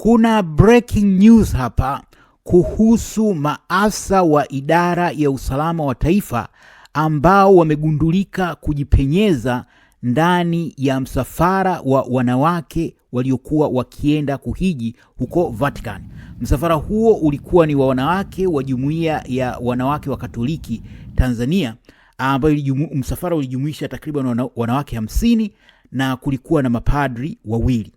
Kuna breaking news hapa kuhusu maafisa wa idara ya usalama wa taifa ambao wamegundulika kujipenyeza ndani ya msafara wa wanawake waliokuwa wakienda kuhiji huko Vatican. Msafara huo ulikuwa ni wa wanawake wa Jumuiya ya Wanawake wa Katoliki Tanzania, ambayo msafara ulijumuisha takriban wanawake 50 na kulikuwa na mapadri wawili.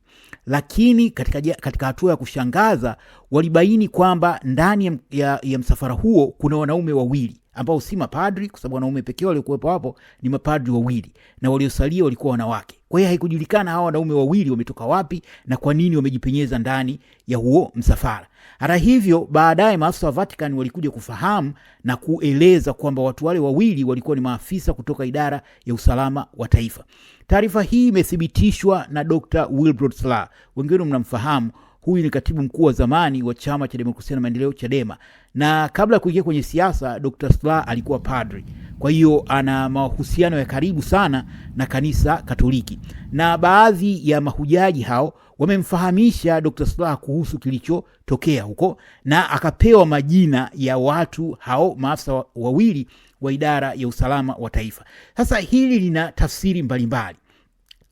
Lakini katika hatua ya kushangaza walibaini kwamba ndani ya msafara huo kuna wanaume wawili ambao si mapadri, kwa sababu wanaume pekee waliokuwepo hapo ni mapadri wawili na waliosalia walikuwa wanawake. Kwa hiyo haikujulikana hawa wanaume wawili wametoka wapi na kwa nini wamejipenyeza ndani ya huo msafara. Hata hivyo, baadaye maafisa wa Vatican walikuja kufahamu na kueleza kwamba watu wale wawili walikuwa ni maafisa kutoka idara ya usalama wa taifa. Taarifa hii imethibitishwa na Dr. Wilbrod Slaa. Wengine mnamfahamu, huyu ni katibu mkuu wa zamani wa Chama cha Demokrasia na Maendeleo Chadema, na kabla ya kuingia kwenye siasa Dr. Slaa alikuwa padri. Kwa hiyo ana mahusiano ya karibu sana na kanisa Katoliki, na baadhi ya mahujaji hao wamemfahamisha Dr. Slaa kuhusu kilichotokea huko, na akapewa majina ya watu hao maafisa wawili wa idara ya usalama wa taifa. Sasa hili lina tafsiri mbalimbali,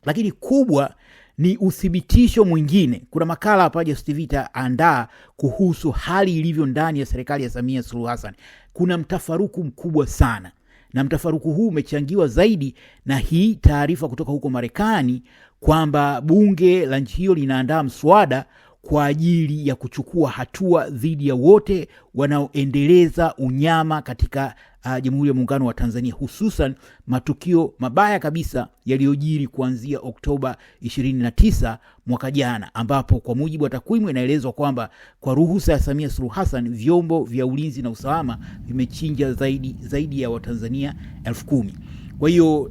lakini kubwa ni uthibitisho mwingine. Kuna makala hapa Just TV andaa kuhusu hali ilivyo ndani ya serikali ya Samia Suluhu Hassan. Kuna mtafaruku mkubwa sana, na mtafaruku huu umechangiwa zaidi na hii taarifa kutoka huko Marekani kwamba bunge la nchi hiyo linaandaa mswada kwa ajili ya kuchukua hatua dhidi ya wote wanaoendeleza unyama katika Jamhuri ya Muungano wa Tanzania, hususan matukio mabaya kabisa yaliyojiri kuanzia Oktoba 29 mwaka jana, ambapo kwa mujibu wa takwimu inaelezwa kwamba kwa ruhusa ya Samia Suluhu Hassan vyombo vya ulinzi na usalama vimechinja zaidi ya Watanzania 10,000. Kwa hiyo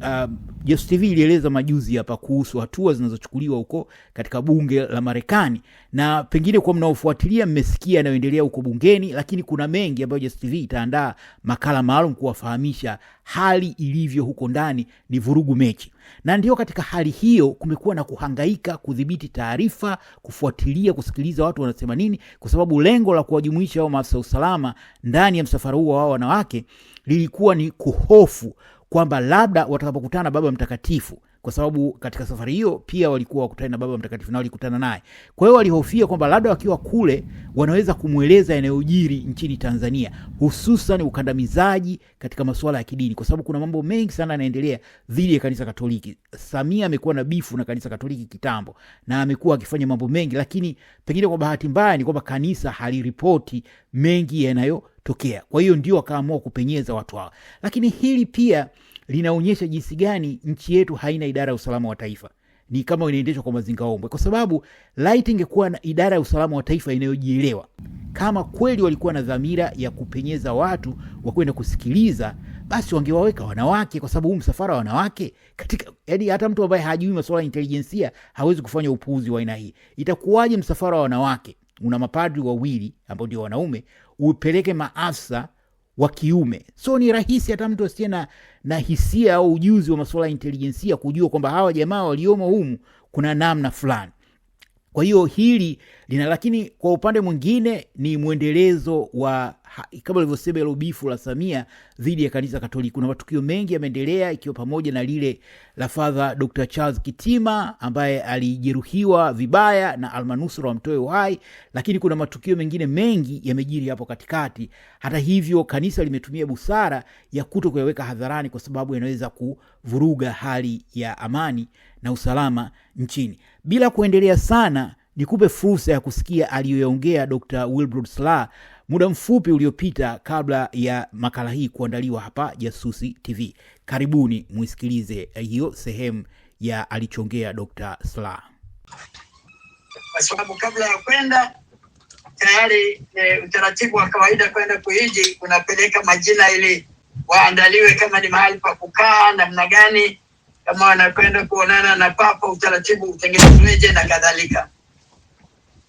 Just TV ilieleza majuzi hapa kuhusu hatua zinazochukuliwa huko katika bunge la Marekani, na pengine kwa mnaofuatilia mmesikia yanayoendelea huko bungeni, lakini kuna mengi ambayo Just TV itaandaa makala maalum kuwafahamisha hali ilivyo huko ndani. Ni vurugu mechi, na ndio katika hali hiyo kumekuwa na kuhangaika kudhibiti taarifa, kufuatilia, kusikiliza watu wanasema nini, kwa sababu lengo la kuwajumuisha hao maafisa usalama ndani ya msafara huo wa wanawake lilikuwa ni kuhofu kwamba labda watakapokutana Baba Mtakatifu, kwa sababu katika safari hiyo pia walikuwa wakutana na Baba Mtakatifu na walikutana naye. Kwa hiyo walihofia kwamba labda wakiwa kule wanaweza kumueleza yanayojiri nchini Tanzania, hususan ukandamizaji katika masuala ya kidini, kwa sababu kuna mambo mengi sana yanaendelea dhidi ya kanisa Katoliki. Samia amekuwa na bifu na kanisa Katoliki kitambo na amekuwa akifanya mambo mengi, lakini pengine kwa bahati mbaya ni kwamba kanisa haliripoti mengi yanayotokea. Kwa hiyo ndio akaamua kupenyeza watu hao. Lakini hili pia linaonyesha jinsi gani nchi yetu haina idara ya usalama wa taifa. Ni kama inaendeshwa kwa mazingaombwe, kwa sababu light ingekuwa na idara ya usalama wa taifa inayojielewa, kama kweli walikuwa na dhamira ya kupenyeza watu wa kwenda kusikiliza, basi wangewaweka wanawake, kwa sababu huu msafara wa wanawake katika, yaani hata mtu ambaye hajui masuala ya intelijensia hawezi kufanya upuuzi wa aina hii. Itakuwaje msafara wa wanawake una mapadri wawili ambao ndio wanaume, upeleke maafisa wa kiume? So ni rahisi hata mtu asiye na hisia au ujuzi wa masuala ya intelijensia kujua kwamba hawa jamaa waliomo humu kuna namna fulani. Kwa hiyo hili lakini kwa upande mwingine ni mwendelezo wa kama nilivyosema ile bifu la Samia dhidi ya kanisa Katoliki. Kuna matukio mengi yameendelea, ikiwa pamoja na lile la Father Dr. Charles Kitima ambaye alijeruhiwa vibaya na almanusura wamtoe uhai, lakini kuna matukio mengine mengi yamejiri hapo katikati. Hata hivyo, kanisa limetumia busara ya kutokuyaweka hadharani kwa sababu yanaweza kuvuruga hali ya amani na usalama nchini. Bila kuendelea sana, nikupe fursa ya kusikia aliyoyaongea Dr. Wilbrod Slaa muda mfupi uliopita kabla ya makala hii kuandaliwa hapa Jasusi TV. Karibuni muisikilize hiyo sehemu ya alichongea Dr. Slaa. Kwa sababu kabla ya kwenda tayari utaratibu wa kawaida kwenda kuhiji unapeleka majina ili waandaliwe kama ni mahali pa kukaa namna gani, kama wanakwenda kuonana na papa utaratibu utengenezweje na kadhalika.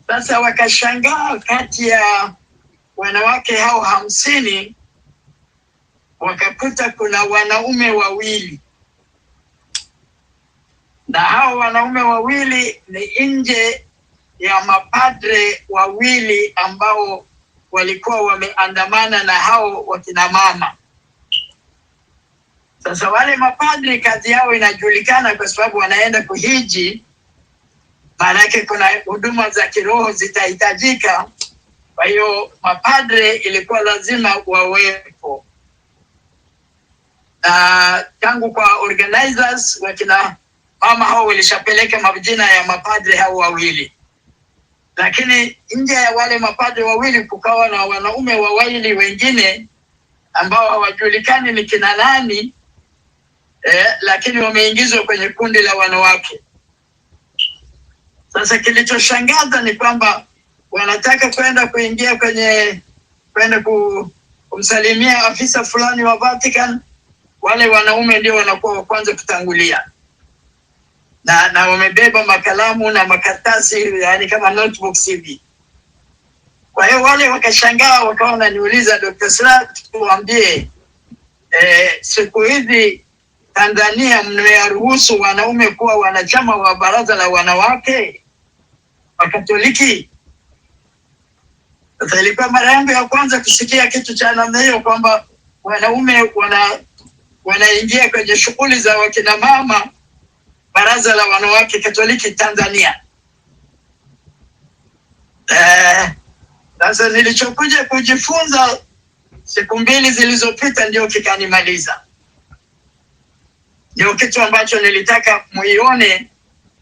Sasa wakashangaa kati ya wanawake hao 50 wakakuta kuna wanaume wawili, na hao wanaume wawili ni nje ya mapadre wawili ambao walikuwa wameandamana na hao wakina mama. Sasa wale mapadri kazi yao inajulikana kwa sababu wanaenda kuhiji, maanake kuna huduma za kiroho zitahitajika. Kwa hiyo mapadre ilikuwa lazima wawepo. Na tangu kwa organizers wakina mama hao walishapeleka majina ya mapadre hao wawili. Lakini nje ya wale mapadre wawili kukawa na wanaume wawili wengine ambao hawajulikani ni kina nani, lakini wameingizwa kwenye kundi la wanawake. Sasa kilichoshangaza ni kwamba wanataka kwenda kumsalimia afisa fulani wa Vatican. Wale wanaume ndio wanakuwa wa kwanza kutangulia. Na wamebeba makalamu na makaratasi, yani kama notebooks hivi. Kwa hiyo wale wakashangaa, wakawa wananiuliza, Dr. Slaa, tuambie, siku hizi Tanzania mmeruhusu wanaume kuwa wanachama wa baraza la wanawake wa Katoliki? Sasa ilikuwa mara yangu ya kwanza kusikia kitu cha namna hiyo, kwamba wanaume wanaingia kwenye shughuli za wakina mama baraza la wanawake Katoliki Tanzania. Sasa nilichokuja kujifunza siku mbili zilizopita ndio kikanimaliza. Ndio kitu ambacho nilitaka muione,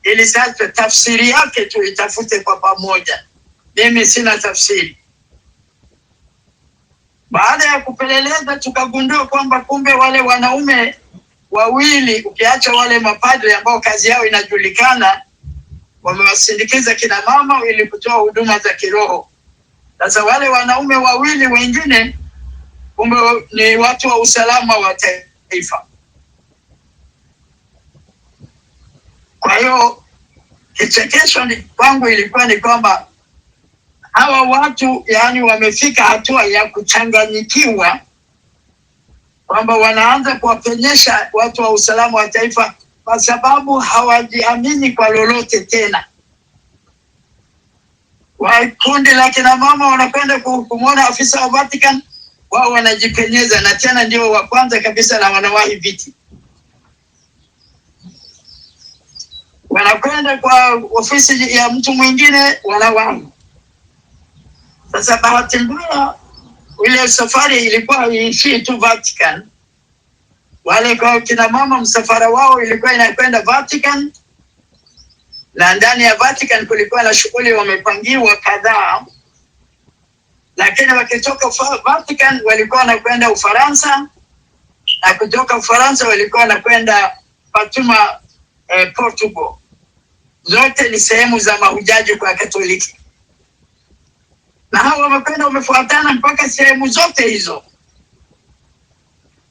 ili sasa tafsiri yake tuitafute kwa pamoja. Mimi sina tafsiri. Baada ya kupeleleza tukagundua kwamba kumbe wale wanaume wawili, ukiacha wale mapadre ambao kazi yao inajulikana, wamewasindikiza kina mama ili kutoa huduma za kiroho. Sasa wale wanaume wawili wengine kumbe ni watu wa usalama wa taifa. Kwa hiyo kichekesho kwangu ilikuwa ni kwamba hawa watu yani wamefika hatua ya kuchanganyikiwa, kwamba wanaanza kuwapenyesha watu wa usalama wa taifa kwa sababu hawajiamini kwa lolote tena. Kundi la kina mama wanakwenda kumwona afisa wa Vatican, wao wanajipenyeza, na tena ndio wa kwanza kabisa na wanawahi viti. Wanakwenda kwa ofisi ya mtu mwingine, wanawahi. Sasa bahati mbaya ile safari ilikuwa iishii tu Vatican. Wale kwa kina mama msafara wao ilikuwa inakwenda Vatican, na ndani ya Vatican kulikuwa na shughuli wamepangiwa kadhaa. Lakini wakitoka Vatican walikuwa wanakwenda Ufaransa, na kutoka Ufaransa walikuwa wanakwenda Fatuma, Portugal. Zote ni sehemu za mahujaji kwa Katoliki. Na hao wamekwenda wamefuatana mpaka sehemu zote hizo.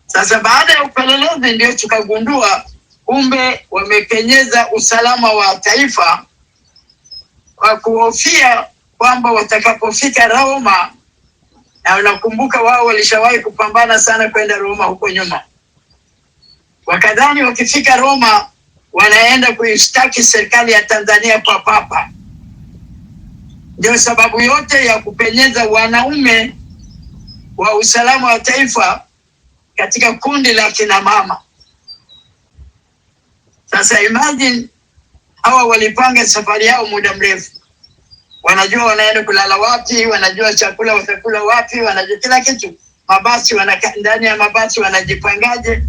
Sasa baada ya upelelezi ndio tukagundua kumbe wamepenyeza usalama wa taifa kwa kuhofia kwamba watakapofika Roma, na unakumbuka wao walishawahi kupambana sana kwenda Roma huko nyuma, wakadhani wakifika Roma wanaenda kuishtaki serikali ya Tanzania kwa Papa. Ndio sababu yote ya kupenyeza wanaume wa usalama wa taifa katika kundi la kina mama. Sasa imagine, hawa walipanga safari yao muda mrefu. Wanajua wanaenda kulala wapi, wanajua chakula watakula wapi, wanajua kila kitu. Mabasi ndani ya mabasi wanajipangaje.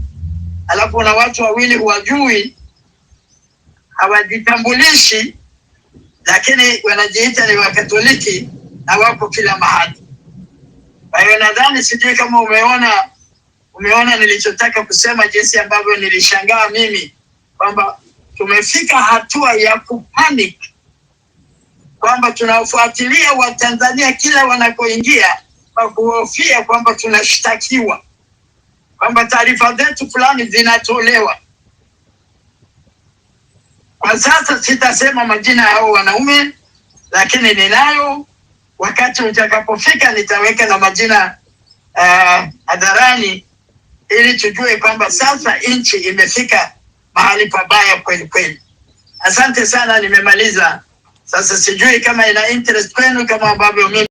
Alafu na watu wawili huwajui, hawajitambulishi, lakini wanajiita ni Wakatoliki na wako kila mahali. Kwa hiyo nadhani, sijui kama umeona nilichotaka kusema, jinsi ambavyo nilishangaa mimi kwamba tumefika hatua ya kupanic, kwamba tunafuatilia Watanzania kila wanakoingia kwa kuhofia kwamba tunashtakiwa, kwamba taarifa zetu fulani zinatolewa. Kwa sasa sitasema majina ya hao wanaume, lakini ninayo. Wakati utakapofika nitaweka na majina hadharani, ili tujue kwamba sasa nchi imefika mahali pabaya kweli kweli. Asante sana, nimemaliza. Sasa sijui kama ina interest kwenu kama ambavyo mimi